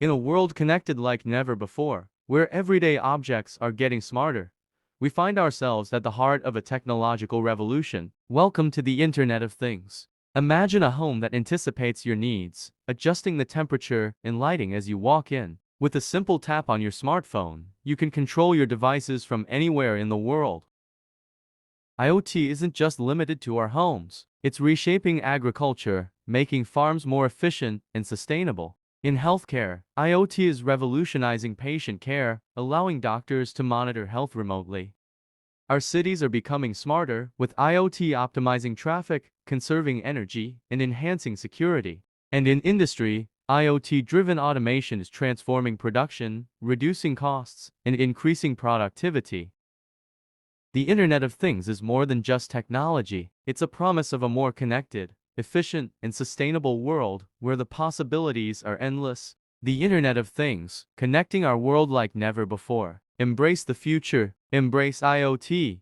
In a world connected like never before, where everyday objects are getting smarter, we find ourselves at the heart of a technological revolution. Welcome to the Internet of Things. Imagine a home that anticipates your needs, adjusting the temperature and lighting as you walk in. With a simple tap on your smartphone, you can control your devices from anywhere in the world. IoT isn't just limited to our homes. It's reshaping agriculture, making farms more efficient and sustainable. In healthcare, IoT is revolutionizing patient care, allowing doctors to monitor health remotely. Our cities are becoming smarter, with IoT optimizing traffic, conserving energy, and enhancing security. And in industry, IoT-driven automation is transforming production, reducing costs, and increasing productivity. The Internet of Things is more than just technology. It's a promise of a more connected, efficient, and sustainable world where the possibilities are endless. The Internet of Things, connecting our world like never before. Embrace the future. Embrace IoT.